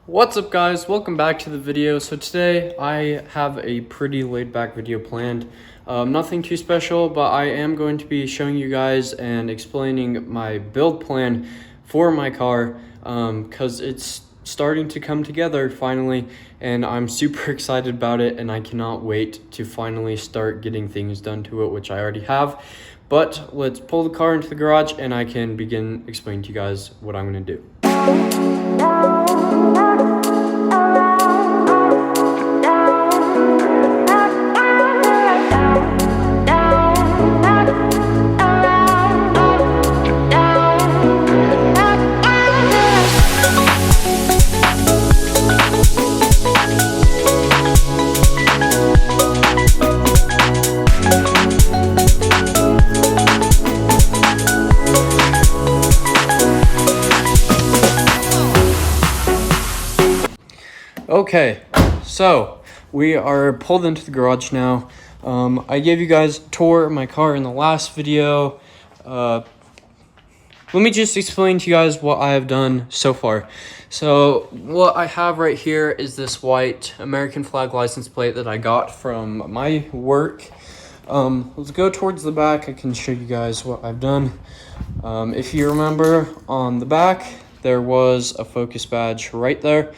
What's up guys, welcome back to the video. So today I have a pretty laid back video planned. Nothing too special, but I am going to be showing you guys and explaining my build plan for my car because it's starting to come together finally, and I'm super excited about it, and I cannot wait to finally start getting things done to it, which I already have. But let's pull the car into the garage and I can begin explaining to you guys what I'm going to do. Okay, so we are pulled into the garage now. I gave you guys a tour of my car in the last video. Let me just explain to you guys what I have done so far. So what I have right here is this white American flag license plate that I got from my work. Let's go towards the back. I can show you guys what I've done. If you remember, on the back there was a focus badge right there.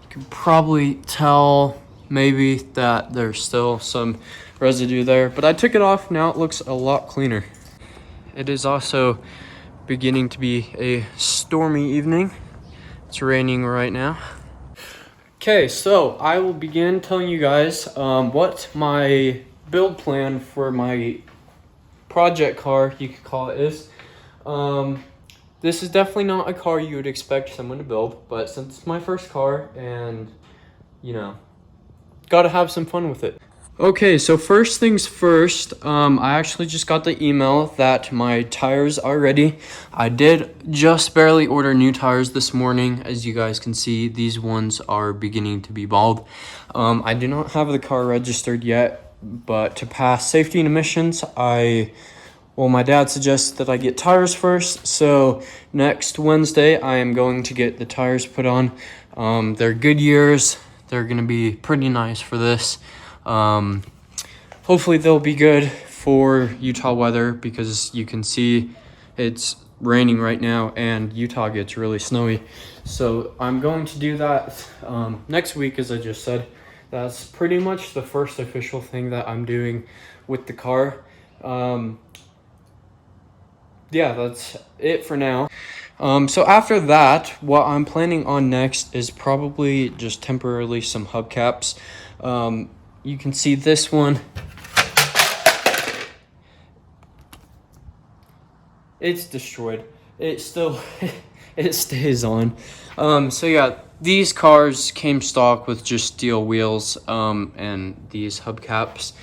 You can probably tell maybe that there's still some residue there, but I took it off. Now it looks a lot cleaner. It is also beginning to be a stormy evening. It's raining right now. Okay, so I will begin telling you guys what my build plan for my project car, you could call it, is. This is definitely not a car you would expect someone to build, but since it's my first car and, you know, gotta have some fun with it. Okay, so first things first, I actually just got the email that my tires are ready. I did just barely order new tires this morning. As you guys can see, these ones are beginning to be bald. I do not have the car registered yet, but to pass safety and emissions, my dad suggested that I get tires first, so next Wednesday I am going to get the tires put on. They're Goodyears. They're going to be pretty nice for this. Hopefully they'll be good for Utah weather, because you can see it's raining right now and Utah gets really snowy. So I'm going to do that next week, as I just said. That's pretty much the first official thing that I'm doing with the car. Yeah, that's it for now. So after that, what I'm planning on next is probably just temporarily some hubcaps. You can see this one. It's destroyed. It still, it stays on. So yeah, these cars came stock with just steel wheels and these hubcaps.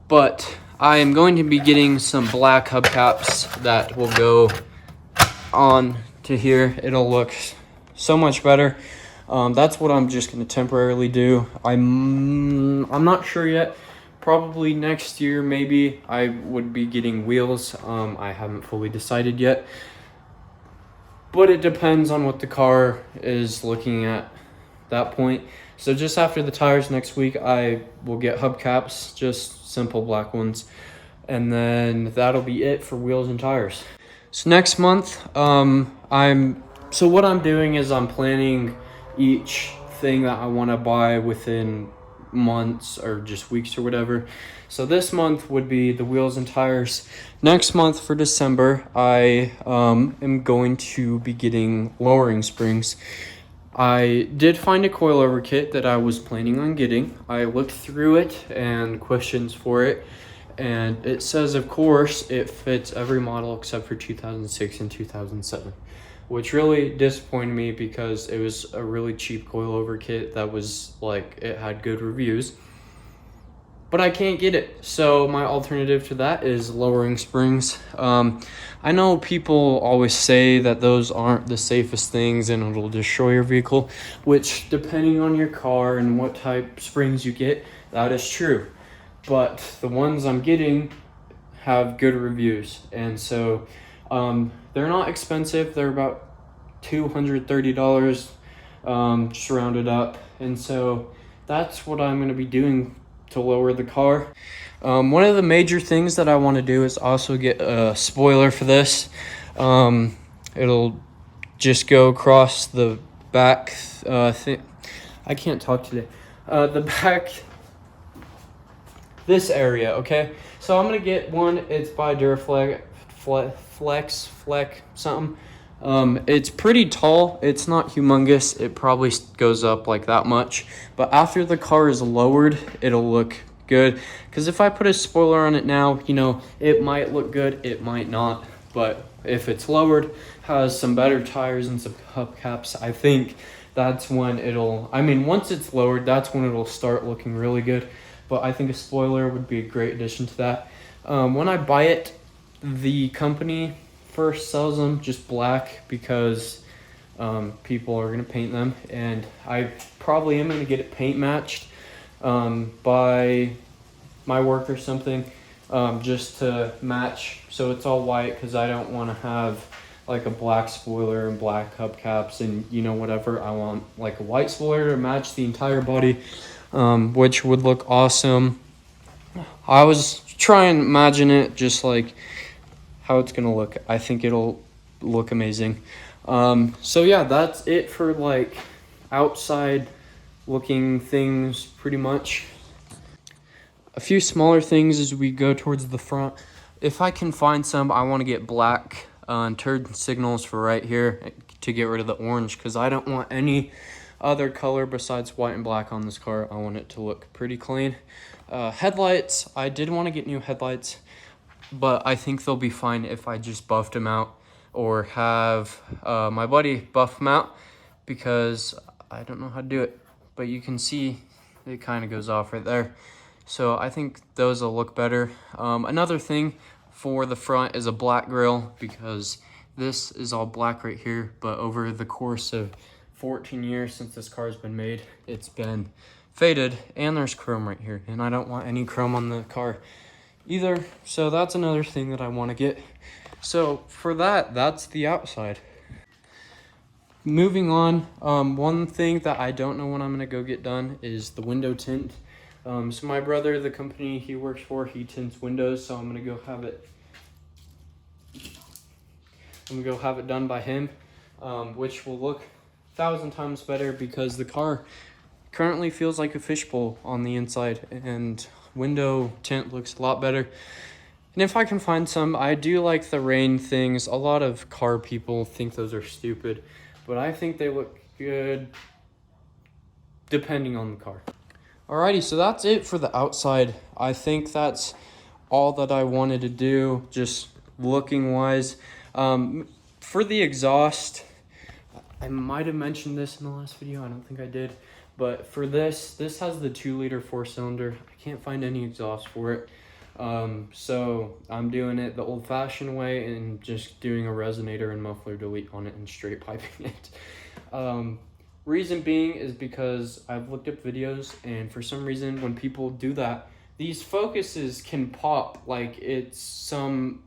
But I am going to be getting some black hubcaps that will go on to here. It'll look so much better. That's what I'm just going to temporarily do. I'm not sure yet. Probably next year, maybe I would be getting wheels. I haven't fully decided yet, but it depends on what the car is looking at that point. So just after the tires next week, I will get hubcaps, just simple black ones, and then that'll be it for wheels and tires. So next month, so what I'm doing is I'm planning each thing that I want to buy within months or just weeks or whatever. So this month would be the wheels and tires. Next month, for December, I am going to be getting lowering springs. I did find a coilover kit that I was planning on getting. I looked through it and questions for it, and it says, of course, it fits every model except for 2006 and 2007, which really disappointed me because it was a really cheap coilover kit that was like, it had good reviews, but I can't get it. So my alternative to that is lowering springs. I know people always say that those aren't the safest things and it'll destroy your vehicle, which depending on your car and what type springs you get, that is true. But the ones I'm getting have good reviews, and so they're not expensive. They're about $230. just rounded up. And so that's what I'm going to be doing to lower the car. One of the major things that I want to do is also get a spoiler for this. It'll just go across the back thing. I can't talk today. The back, this area, okay? So I'm gonna get one. It's by Duraflex, Flex, something. It's pretty tall. It's not humongous. It probably goes up like that much. But after the car is lowered, it'll look good. Because if I put a spoiler on it now, you know, it might look good, it might not. But if it's lowered, has some better tires and some hubcaps, I think that's when it'll, I mean, once it's lowered, that's when it'll start looking really good. But I think a spoiler would be a great addition to that. When I buy it, the company first sells them just black because people are going to paint them. And I probably am going to get it paint matched by my work or something, just to match. So it's all white because I don't want to have like a black spoiler and black hubcaps and, you know, whatever. I want like a white spoiler to match the entire body, which would look awesome. I was trying to imagine it just like how it's gonna look. I think it'll look amazing. So yeah, that's it for like outside looking things pretty much. A few smaller things as we go towards the front. If I can find some, I want to get black turn signals for right here to get rid of the orange, because I don't want any other color besides white and black on this car. I want it to look pretty clean. Headlights, I did want to get new headlights, but I think they'll be fine if I just buffed them out or have my buddy buff them out, because I don't know how to do it. But you can see it kind of goes off right there. So I think those will look better. Another thing for the front is a black grille, because this is all black right here, but over the course of 14 years since this car has been made, it's been faded, and there's chrome right here, and I don't want any chrome on the car either. So that's another thing that I want to get. So for that, that's the outside. Moving on, one thing that I don't know when I'm gonna go get done is the window tint. So my brother, the company he works for, he tints windows, so I'm gonna go have it done by him, which will look 1,000 times better, because the car currently feels like a fishbowl on the inside, and window tint looks a lot better. And if I can find some, I do like the rain things. A lot of car people think those are stupid, but I think they look good depending on the car. Alrighty, so that's it for the outside. I think that's all that I wanted to do, just looking wise. For the exhaust, I might have mentioned this in the last video. I don't think I did. But for this has the 2-liter 4-cylinder. I can't find any exhaust for it. So I'm doing it the old-fashioned way and just doing a resonator and muffler delete on it and straight piping it. Reason being is because I've looked up videos, and for some reason when people do that, these focuses can pop like it's some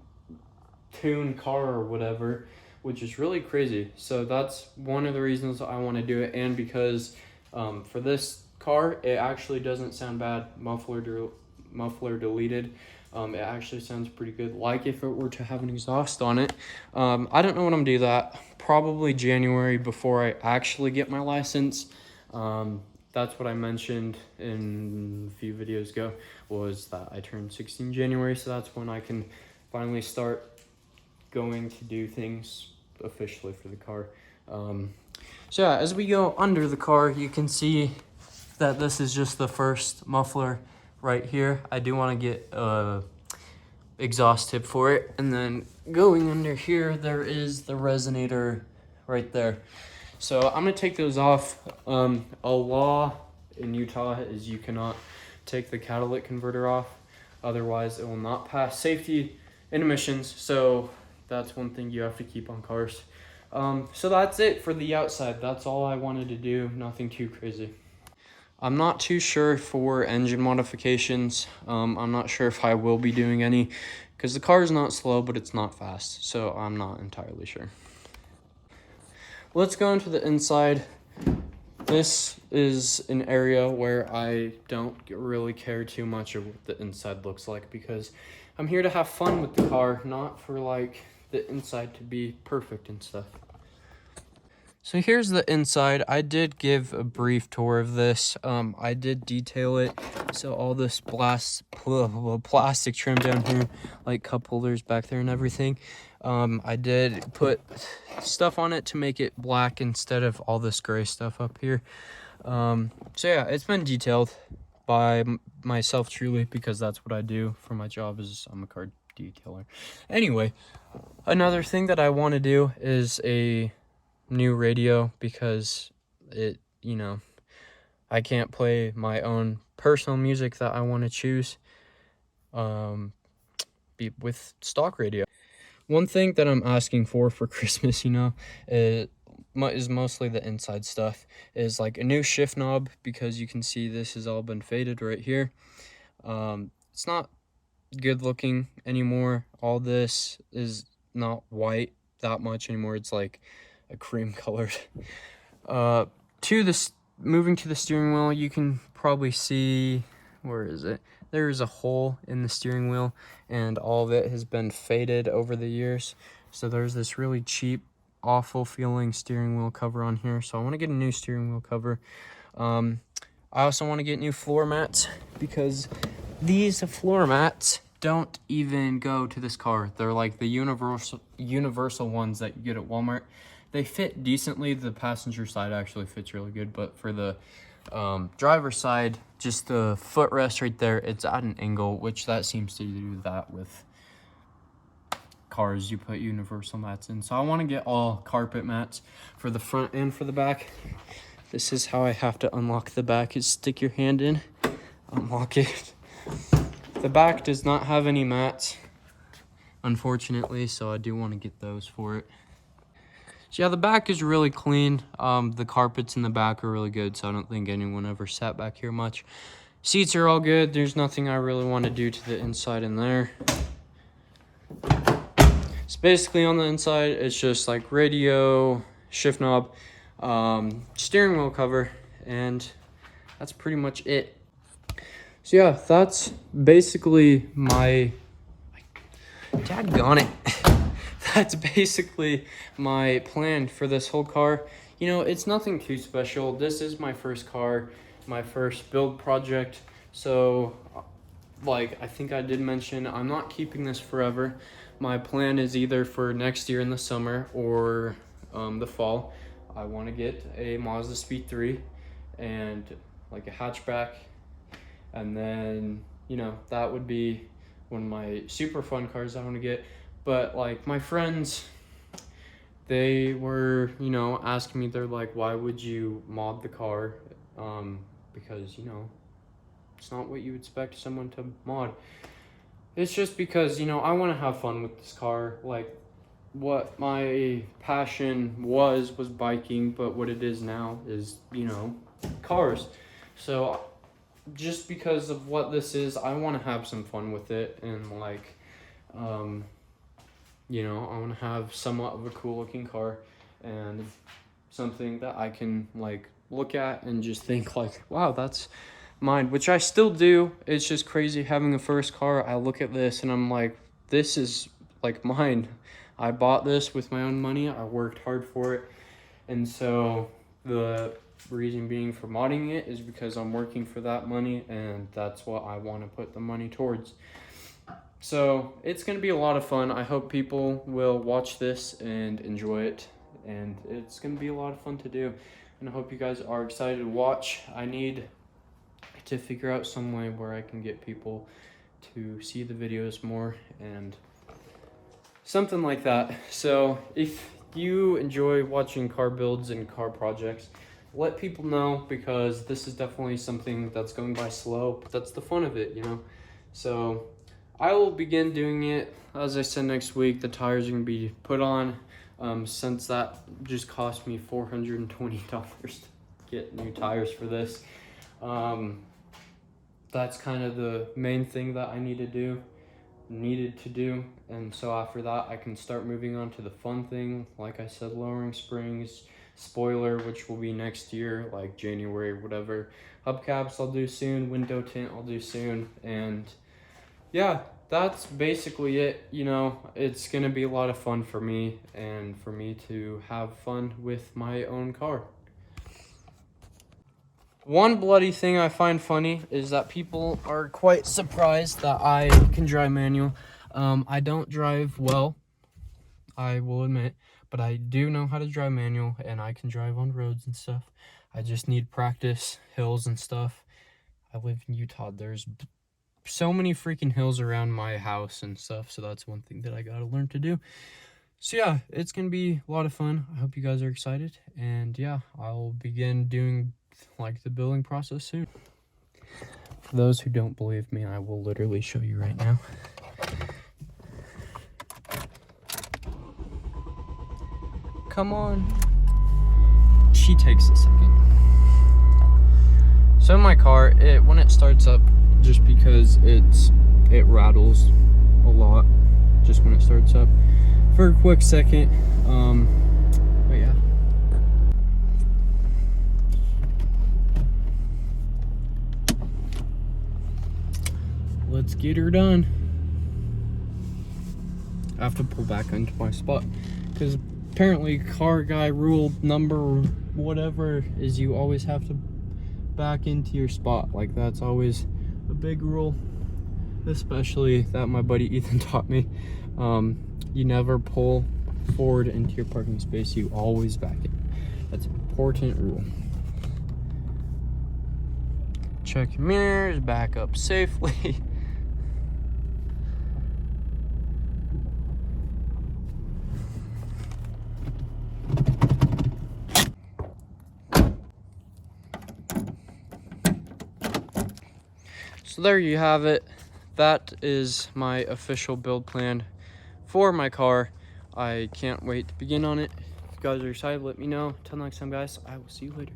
tuned car or whatever, which is really crazy. So that's one of the reasons I want to do it, and because for this car, it actually doesn't sound bad, muffler deleted. It actually sounds pretty good, like if it were to have an exhaust on it. I don't know when I'm gonna do that. Probably January, before I actually get my license. That's what I mentioned in a few videos ago, was that I turned 16 January, so that's when I can finally start going to do things officially for the car. So yeah, as we go under the car, you can see that this is just the first muffler right here. I do want to get a exhaust tip for it, and then going under here, there is the resonator right there. So I'm gonna take those off. A law in Utah is you cannot take the catalytic converter off, otherwise it will not pass safety and emissions. So that's one thing you have to keep on cars. So that's it for the outside. That's all I wanted to do, nothing too crazy. I'm not too sure for engine modifications. I'm not sure if I will be doing any, because the car is not slow, but it's not fast, so I'm not entirely sure. Let's go into the inside. This is an area where I don't really care too much of what the inside looks like, because I'm here to have fun with the car, not for like the inside to be perfect and stuff. So here's the inside. I did give a brief tour of this. I did detail it. So all this plastic trim down here, like cup holders back there and everything. I did put stuff on it to make it black instead of all this gray stuff up here. So yeah, it's been detailed by myself truly, because that's what I do for my job, is I'm a car detailer. Anyway, another thing that I want to do is a new radio, because it, I can't play my own personal music that I want to choose be with stock radio. One thing that I'm asking for Christmas, is mostly the inside stuff, is like a new shift knob, because you can see this has all been faded right here. It's not good looking anymore. All this is not white that much anymore. It's like a cream colored. Moving to the steering wheel, you can probably see, where is it? There is a hole in the steering wheel, and all of it has been faded over the years. So there's this really cheap, awful feeling steering wheel cover on here. So I want to get a new steering wheel cover. I also want to get new floor mats, because these floor mats don't even go to this car. They're like the universal ones that you get at Walmart. They fit decently. The passenger side actually fits really good, but for the driver's side, just the footrest right there, it's at an angle, which that seems to do that with cars you put universal mats in. So I want to get all carpet mats for the front and for the back. This is how I have to unlock the back, is stick your hand in, unlock it. The back does not have any mats, unfortunately, so I do want to get those for it. So yeah, the back is really clean. The carpets in the back are really good, so I don't think anyone ever sat back here much. Seats are all good. There's nothing I really want to do to the inside in there. So basically on the inside, it's just like radio, shift knob, steering wheel cover, and that's pretty much it. So yeah, that's basically my... Daggone it. That's basically my plan for this whole car. It's nothing too special. This is my first car, my first build project. So, like I think I did mention, I'm not keeping this forever. My plan is either for next year in the summer or the fall. I want to get a Mazda Speed 3 and like a hatchback. And then, that would be one of my super fun cars I want to get. But like my friends, they were, asking me, they're like, why would you mod the car? Because, it's not what you expect someone to mod. It's just because, I want to have fun with this car. Like, what my passion was biking, but what it is now is, cars. So just because of what this is, I want to have some fun with it, and like, I want to have somewhat of a cool looking car and something that I can like look at and just think like, wow, that's mine, which I still do. It's just crazy having a first car. I look at this and I'm like, this is like mine. I bought this with my own money. I worked hard for it. And so the reason being for modding it is because I'm working for that money, and that's what I want to put the money towards. So it's going to be a lot of fun. I hope people will watch this and enjoy it, and it's going to be a lot of fun to do. And I hope you guys are excited to watch. I need to figure out some way where I can get people to see the videos more and something like that. So if you enjoy watching car builds and car projects, let people know, because this is definitely something that's going by slow, but that's the fun of it, So I will begin doing it, as I said, next week. The tires are going to be put on, since that just cost me $420 to get new tires for this. That's kind of the main thing that I needed to do, and so after that I can start moving on to the fun thing, like I said, lowering springs, Spoiler, which will be next year, like January, whatever. Hubcaps I'll do soon. Window tint I'll do soon. And yeah, that's basically it. You know, it's gonna be a lot of fun for me and for me to have fun with my own car. One bloody thing I find funny is that people are quite surprised that I can drive manual. I don't drive well, I will admit, but I do know how to drive manual and I can drive on roads and stuff. I just need practice, hills and stuff. I live in Utah. There's so many freaking hills around my house and stuff, so that's one thing that I gotta learn to do. So yeah, it's gonna be a lot of fun. I hope you guys are excited, and yeah, I'll begin doing like the building process soon. For those who don't believe me, I will literally show you right now. Come on. She takes a second. So my car, when it starts up, just because it rattles a lot just when it starts up for a quick second. But yeah. Let's get her done. I have to pull back into my spot because apparently car guy rule number whatever is you always have to back into your spot. Like, that's always a big rule, especially that my buddy Ethan taught me. You never pull forward into your parking space, you always back in. That's an important rule. Check your mirrors, back up safely. So there you have it. That is my official build plan for my car. I can't wait to begin on it. If you guys are excited, let me know. Till next time, guys, I will see you later.